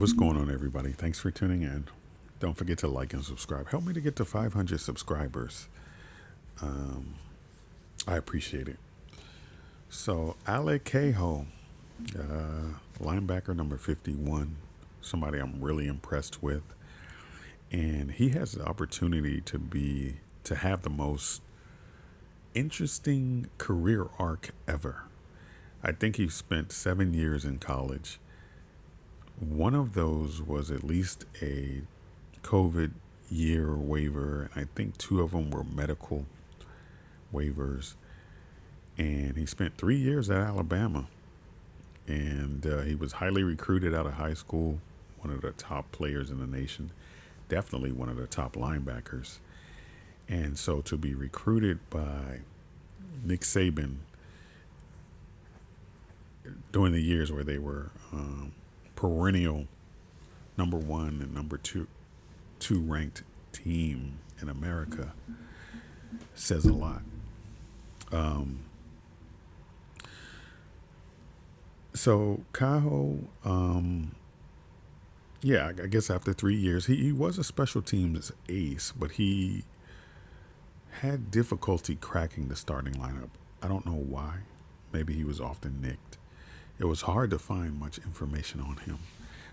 What's going on, everybody? Thanks for tuning in. Don't forget to like and subscribe. Help me to get to 500 subscribers. Um, I appreciate it. So, Alec Kaho, linebacker number 51, somebody I'm really impressed with. And he has the opportunity to have the most interesting career arc ever. I think he spent 7 years in college. One of those was at least a COVID year waiver. I think two of them were medical waivers. And he spent 3 years at Alabama. And he was highly recruited out of high school, one of the top players in the nation, definitely one of the top linebackers. And so to be recruited by Nick Saban during the years where they were perennial number one and number two ranked team in America says a lot. Um, so Kaho, yeah, I guess after 3 years, he was a special teams ace, but he had difficulty cracking the starting lineup. I don't know why. Maybe he was often nicked. It was hard to find much information on him.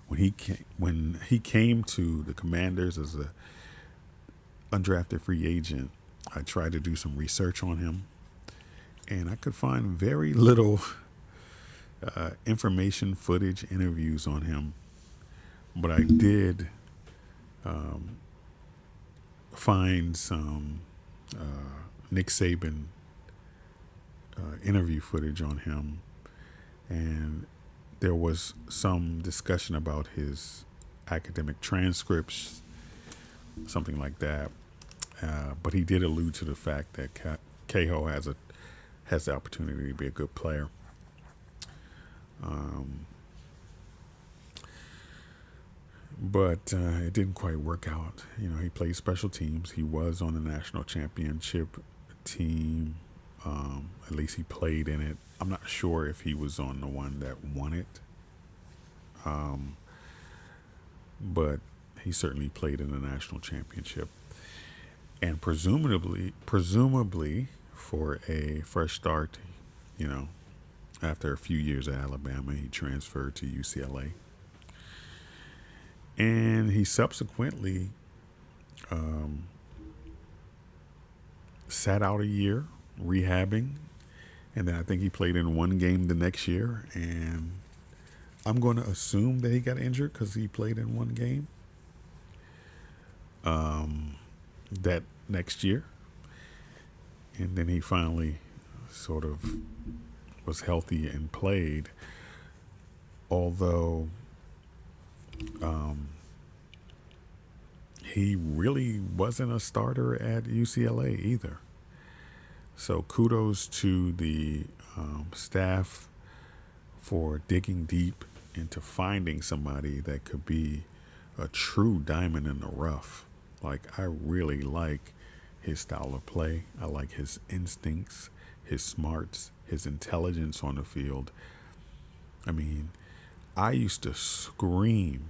When he came to the Commanders as a undrafted free agent, I tried to do some research on him, and I could find very little information, footage, interviews on him. But I did um, find some Nick Saban interview footage on him, and there was some discussion about his academic transcripts, something like that. But he did allude to the fact that Kaho has the opportunity to be a good player. Um, but it didn't quite work out. You know, he played special teams. He was on the national championship team. At least he played in it. I'm not sure if he was on the one that won it, um, but he certainly played in the national championship. And presumably for a fresh start, you know, after a few years at Alabama, he transferred to UCLA, and he subsequently um, sat out a year rehabbing, and then I think he played in one game the next year. And I'm going to assume that he got injured because he played in one game that next year, and then he finally sort of was healthy and played. Although um, he really wasn't a starter at UCLA either. So kudos to the staff for digging deep into finding somebody that could be a true diamond in the rough. Like, I really like his style of play. I like his instincts, his smarts, his intelligence on the field. I mean, I used to scream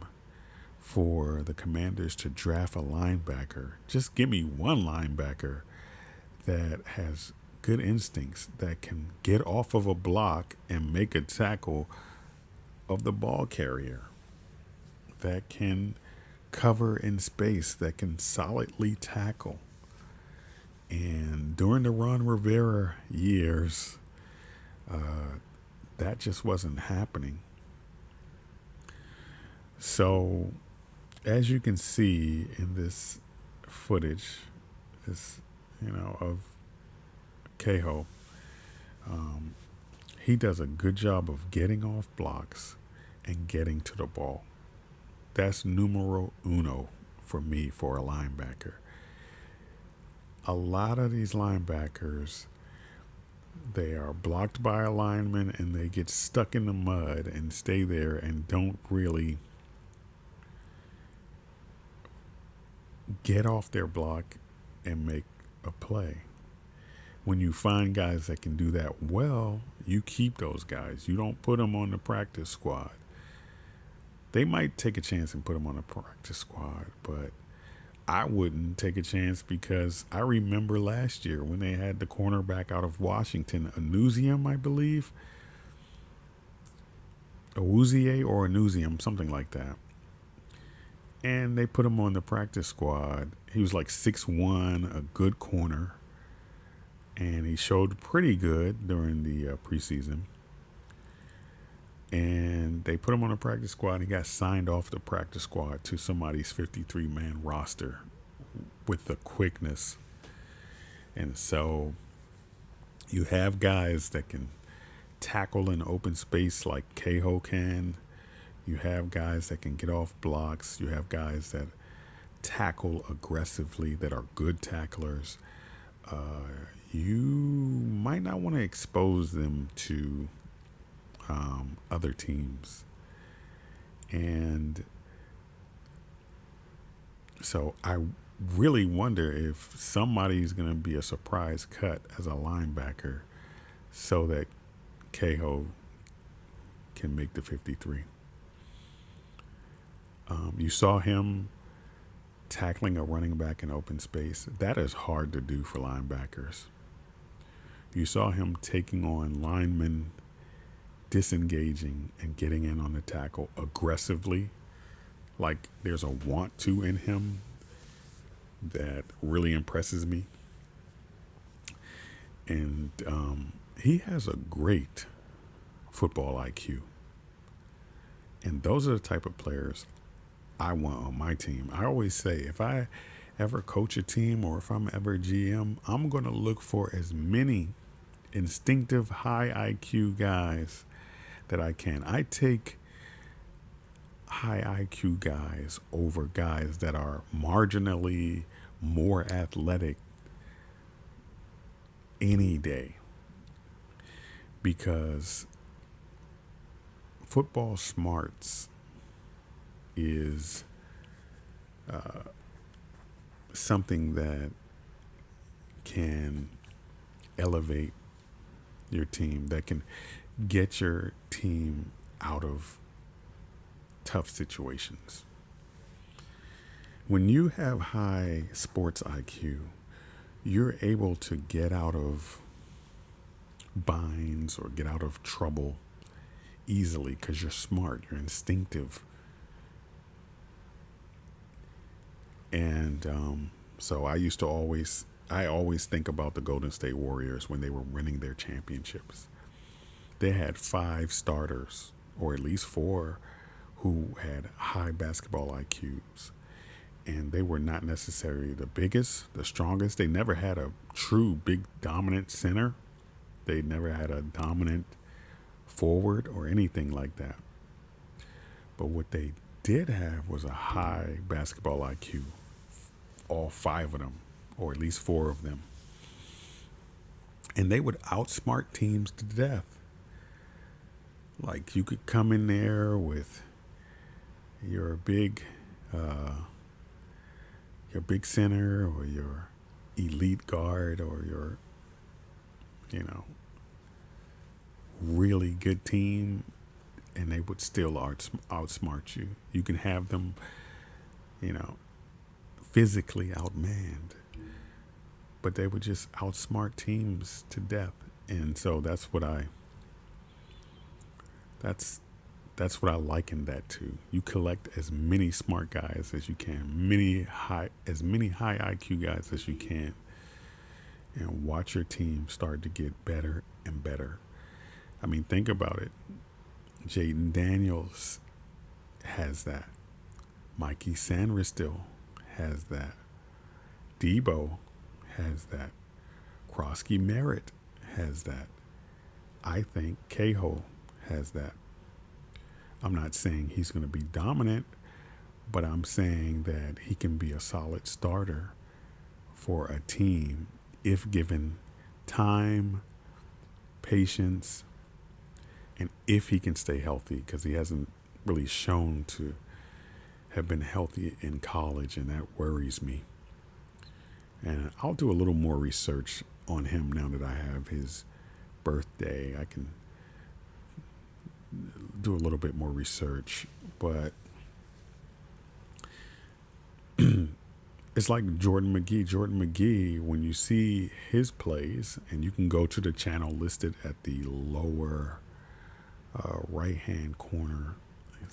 for the Commanders to draft a linebacker. Just give me one linebacker that has good instincts, that can get off of a block and make a tackle of the ball carrier, that can cover in space, that can solidly tackle. And during the Ron Rivera years, that just wasn't happening. So, as you can see in this footage, this, of Kaho, um, he does a good job of getting off blocks and getting to the ball. That's numero uno for me for a linebacker. A lot of these linebackers, they are blocked by a lineman and they get stuck in the mud and stay there and don't really get off their block and make a play. When you find guys that can do that well, you keep those guys. You don't put them on the practice squad. They might take a chance and put him on a practice squad, but I wouldn't take a chance because I remember last year when they had the cornerback out of Washington, Anusium, I believe, Awuzie or Anusium, something like that. And they put him on the practice squad. He was like 6'1", a good corner, and he showed pretty good during the preseason. And they put him on the practice squad, and he got signed off the practice squad to somebody's 53-man roster with the quickness. And so you have guys that can tackle in open space like Kaho can. You have guys that can get off blocks. You have guys that tackle aggressively, that are good tacklers. You might not want to expose them to other teams. And so I really wonder if somebody's going to be a surprise cut as a linebacker so that Kaho can make the 53. You saw him tackling a running back in open space. That is hard to do for linebackers. You saw him taking on linemen, disengaging and getting in on the tackle aggressively, like there's a want to in him that really impresses me. And he has a great football IQ. And those are the type of players I want on my team. I always say if I ever coach a team or if I'm ever GM, I'm going to look for as many instinctive high IQ guys that I can. I take high IQ guys over guys that are marginally more athletic any day, because football smarts is something that can elevate your team, that can get your team out of tough situations. When you have high sports IQ, you're able to get out of binds or get out of trouble easily because you're smart, you're instinctive. And so I always think about the Golden State Warriors when they were winning their championships. They had 5 starters, or at least 4, who had high basketball IQs. And they were not necessarily the biggest, the strongest. They never had a true big dominant center. They never had a dominant forward or anything like that. But what they did have was a high basketball IQ. All 5 of them, or at least 4 of them. And they would outsmart teams to death. Like you could come in there with your big center or your elite guard or your, really good team, and they would still outsmart you. You can have them, physically outmanned, but they would just outsmart teams to death. And so that's what I liken that to. You collect as many smart guys as you can, as many high IQ guys as you can, and watch your team start to get better and better. I mean, think about it. Jaden Daniels has that. Mikey Sanristil has that. Debo has that. Krosky Merritt has that. I think Kaho has that. I'm not saying he's going to be dominant, but I'm saying that he can be a solid starter for a team if given time, patience, and if he can stay healthy, because he hasn't really shown to have been healthy in college, and that worries me. And I'll do a little more research on him now that I have his birthday. I can do a little bit more research But it's like Jordan McGee. Jordan McGee, when you see his plays, and you can go to the channel listed at the lower right hand corner.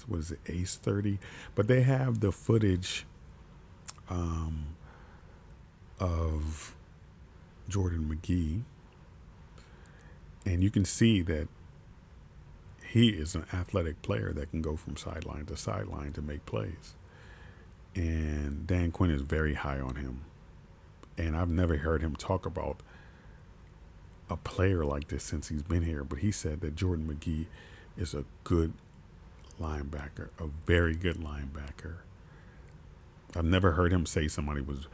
What is it, Ace 30? But they have the footage of Jordan McGee, and you can see that he is an athletic player that can go from sideline to sideline to make plays. And Dan Quinn is very high on him. And I've never heard him talk about a player like this since he's been here. But he said that Jordan McGee is a good linebacker, a very good linebacker. I've never heard him say somebody was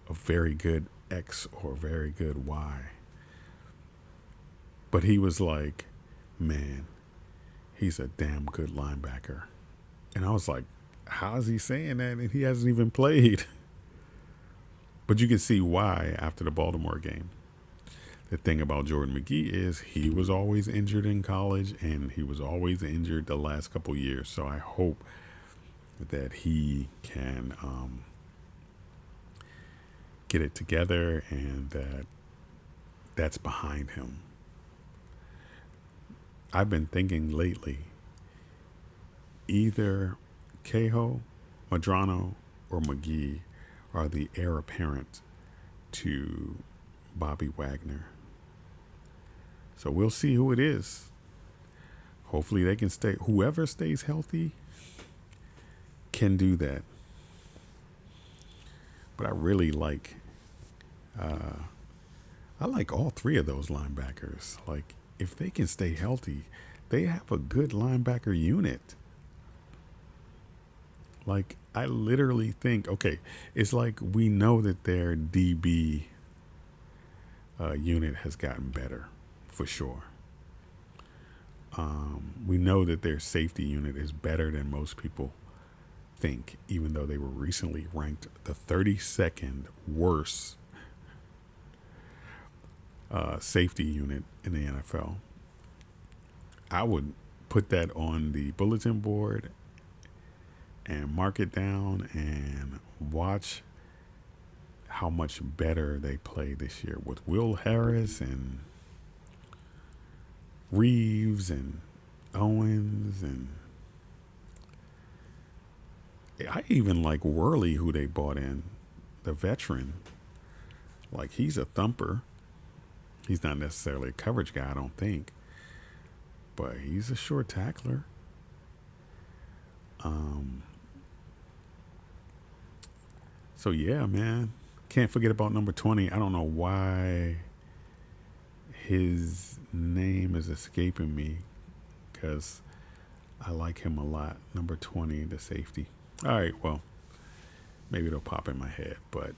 a very good X or very good Y. But he was like, man, he's a damn good linebacker. And I was like, how is he saying that? And he hasn't even played. But you can see why after the Baltimore game. The thing about Jordan McGee is he was always injured in college, and he was always injured the last couple years. So I hope that he can get it together, and that's behind him. I've been thinking lately, either Kaho, Madrano, or McGee are the heir apparent to Bobby Wagner. So we'll see who it is. Hopefully they can stay. Whoever stays healthy can do that. But I really like, I like all three of those linebackers. Like, if they can stay healthy, they have a good linebacker unit. Like, I literally think, okay, it's like we know that their DB unit has gotten better, for sure. We know that their safety unit is better than most people think, even though they were recently ranked the 32nd worst safety unit in the NFL. I would put that on the bulletin board and mark it down and watch how much better they play this year with Will Harris and Reeves and Owens, and I even like Worley, who they bought in, the veteran. Like, he's a thumper. He's not necessarily a coverage guy, I don't think, but he's a short tackler. So yeah, man, can't forget about number 20. I don't know why his name is escaping me, because I like him a lot. Number 20, the safety. All right, well, maybe it'll pop in my head. But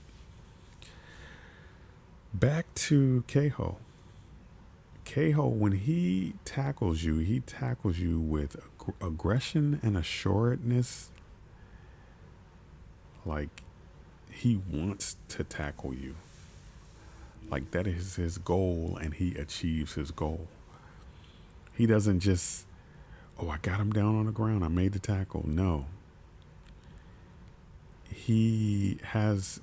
back to Kaho. Kaho, when he tackles you with aggression and assuredness. Like, he wants to tackle you. Like, that is his goal, and he achieves his goal. He doesn't just, oh, I got him down on the ground, I made the tackle. No. He has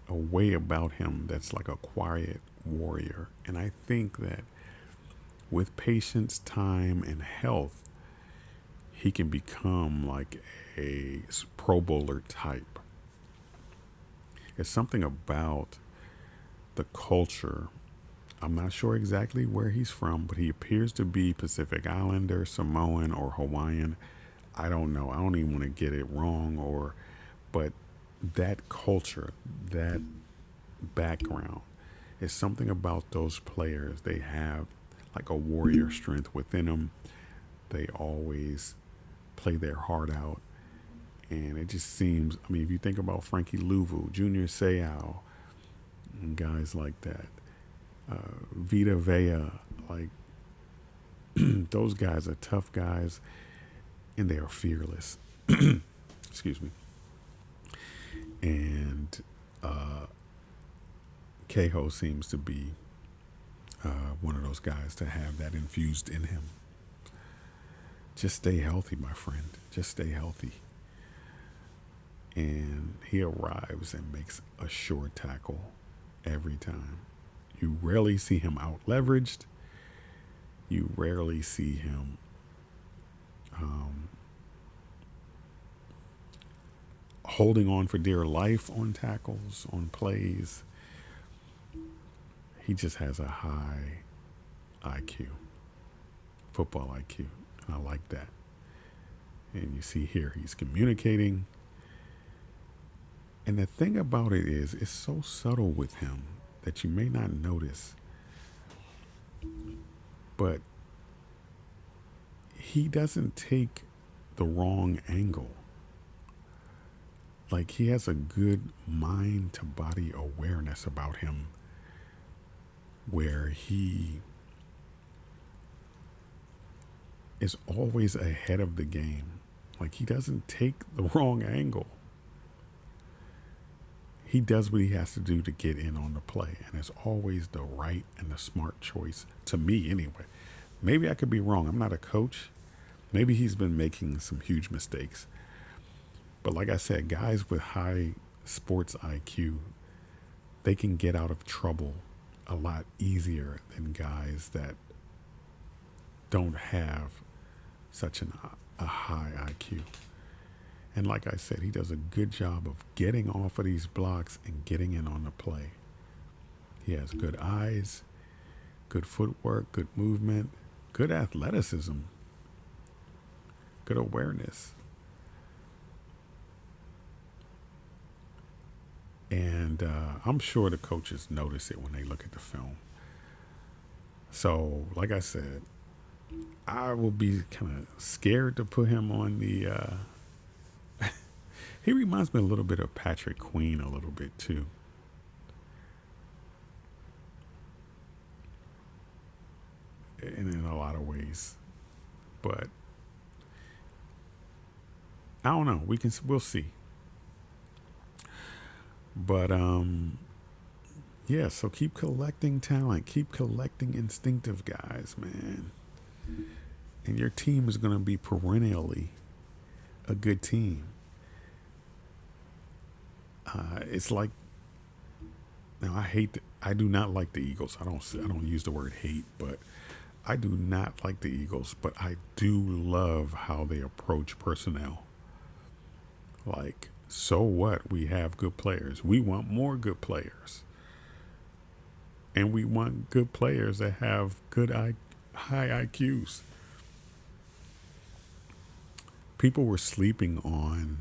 a way about him that's like a quiet warrior. And I think that with patience, time, and health, he can become like a Pro Bowler type. It's something about the culture. I'm not sure exactly where he's from, but he appears to be Pacific Islander, Samoan, or Hawaiian. I don't know. I don't even want to get it wrong, but that culture, that background, is something about those players. They have like a warrior strength within them. They always play their heart out. And it just seems, I mean, if you think about Frankie Louvu, Junior Seau, and guys like that, Vita Vea, like, those guys are tough guys, and they are fearless. Excuse me. And Kaho seems to be one of those guys to have that infused in him. Just stay healthy, my friend. Just stay healthy. And he arrives and makes a sure tackle every time. You rarely see him out leveraged. You rarely see him holding on for dear life on tackles, on plays. He just has a high IQ, football IQ. And I like that. And you see here, he's communicating. And the thing about it is, it's so subtle with him that you may not notice. But he doesn't take the wrong angle. Like, he has a good mind to body awareness about him where he is always ahead of the game. Like, he doesn't take the wrong angle. He does what he has to do to get in on the play, and it's always the right and the smart choice, to me anyway. Maybe I could be wrong. I'm not a coach. Maybe he's been making some huge mistakes. But like I said, guys with high sports IQ, they can get out of trouble a lot easier than guys that don't have such a high IQ. And like I said, he does a good job of getting off of these blocks and getting in on the play. He has good eyes, good footwork, good movement, good athleticism, good awareness. And I'm sure the coaches notice it when they look at the film. So, like I said, I will be kind of scared to put him on the... He reminds me a little bit of Patrick Queen a little bit too. In a lot of ways. But I don't know. We'll see. But yeah, so keep collecting talent. Keep collecting instinctive guys, man. And your team is going to be perennially a good team. It's like, now I do not like the Eagles. I don't use the word hate, but I do not like the Eagles, but I do love how they approach personnel. Like, so what? We have good players. We want more good players. And we want good players that have good high IQs. People were sleeping on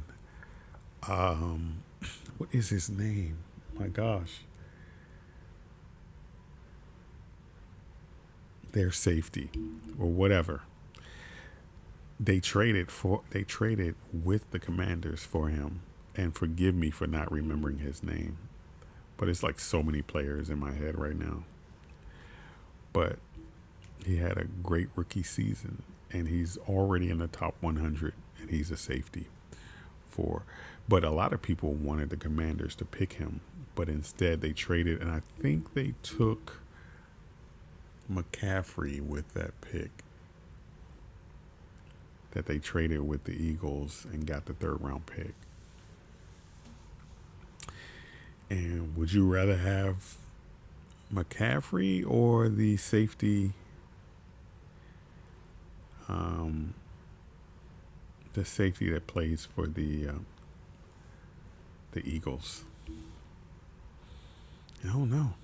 what is his name? My gosh. Their safety or whatever. They traded with the Commanders for him. And forgive me for not remembering his name. But it's like so many players in my head right now. But he had a great rookie season. And he's already in the top 100. And he's a safety but a lot of people wanted the Commanders to pick him, but instead they traded, and I think they took McCaffrey with that pick that they traded with the Eagles and got the 3rd round pick. And would you rather have McCaffrey or the safety, that plays for the Eagles? I don't know.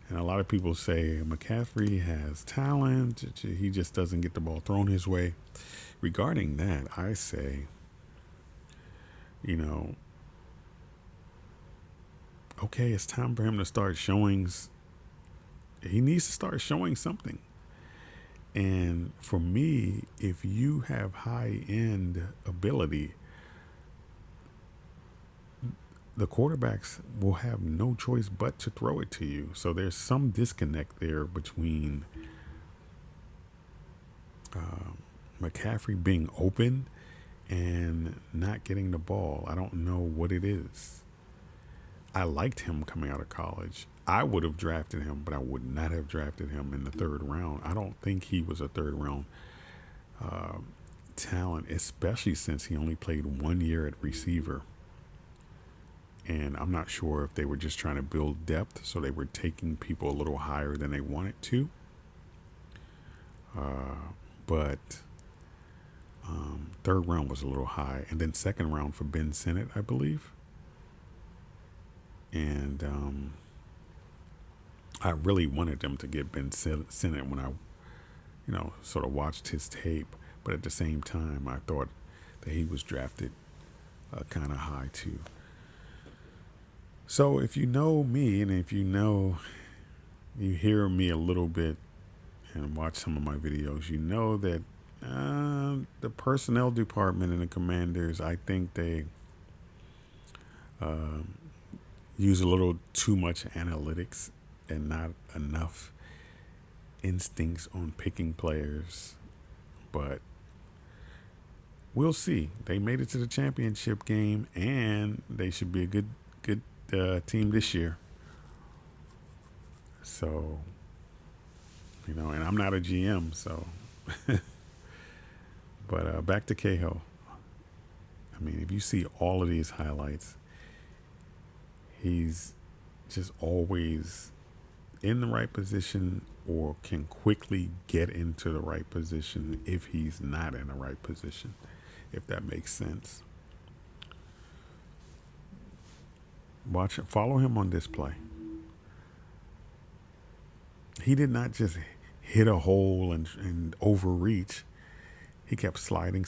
And a lot of people say McCaffrey has talent. He just doesn't get the ball thrown his way. Regarding that, I say, okay, it's time for him to start showing. He needs to start showing something. And for me, if you have high-end ability, the quarterbacks will have no choice but to throw it to you. So there's some disconnect there between McCaffrey being open and not getting the ball. I don't know what it is. I liked him coming out of college. I would have drafted him, but I would not have drafted him in the 3rd round. I don't think he was a 3rd round talent, especially since he only played 1 year at receiver. And I'm not sure if they were just trying to build depth, so they were taking people a little higher than they wanted to. But third round was a little high, and then second round for Ben Sinnott, I believe. And I really wanted them to get Ben Sinnott when I, sort of watched his tape. But at the same time, I thought that he was drafted kind of high too. So if you know me, and if you hear me a little bit and watch some of my videos, you know that the personnel department and the Commanders, I think they use a little too much analytics and not enough instincts on picking players. But we'll see. They made it to the championship game, and they should be a good team this year. So, and I'm not a GM, so. But back to Kaho. I mean, if you see all of these highlights, he's just always in the right position or can quickly get into the right position if he's not in the right position, if that makes sense. Follow him on this play. He did not just hit a hole and overreach. He kept sliding,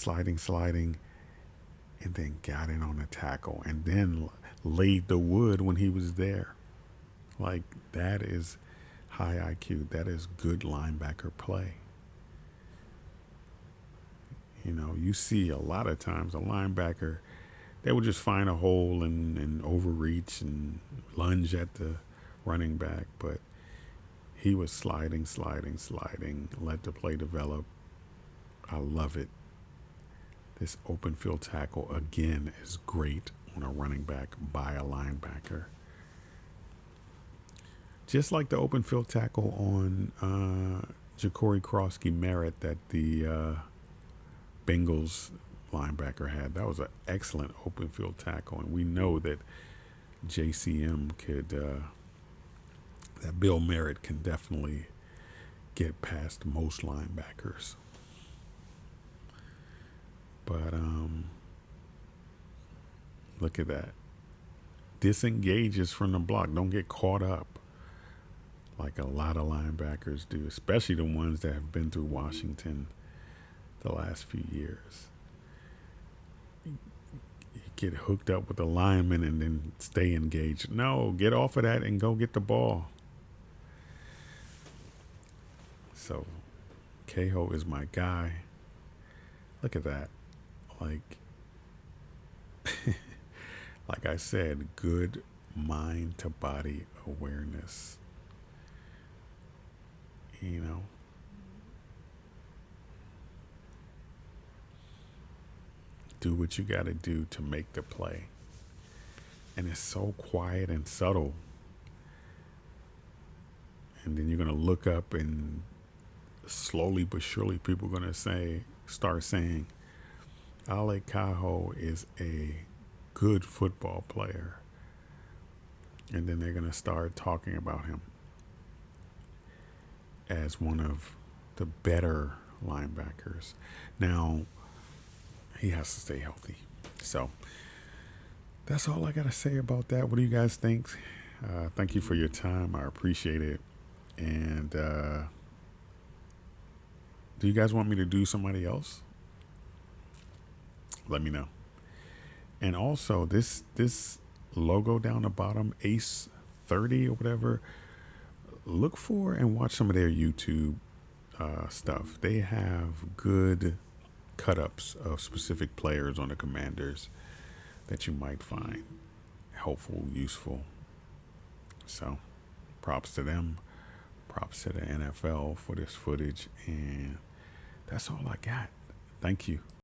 and then got in on a tackle and then laid the wood when he was there. Like, that is high IQ. That is good linebacker play. You see a lot of times a linebacker, they would just find a hole and overreach and lunge at the running back. But he was sliding, let the play develop. I love it. This open field tackle, again, is great on a running back by a linebacker. Just like the open field tackle on Ja'Cory Krosky-Merritt that the Bengals linebacker had. That was an excellent open field tackle, and we know that JCM could, that Bill Merritt can definitely get past most linebackers. But look at that. Disengages from the block. Don't get caught up like a lot of linebackers do, especially the ones that have been through Washington the last few years. You get hooked up with the lineman and then stay engaged. No, get off of that and go get the ball. So Kaho is my guy. Look at that. Like I said, good mind to body awareness. Do what you got to do to make the play. And it's so quiet and subtle. And then you're going to look up, and slowly but surely people are going to start saying, Alec Kaho is a good football player. And then they're going to start talking about him as one of the better linebackers. Now, he has to stay healthy. So that's all I got to say about that. What do you guys think? Thank you for your time. I appreciate it. And do you guys want me to do somebody else? Let me know. And also, this logo down the bottom, Ace 30 or whatever, look for and watch some of their YouTube stuff. They have good cut-ups of specific players on the Commanders that you might find helpful, useful. So props to them. Props to the NFL for this footage. And that's all I got. Thank you.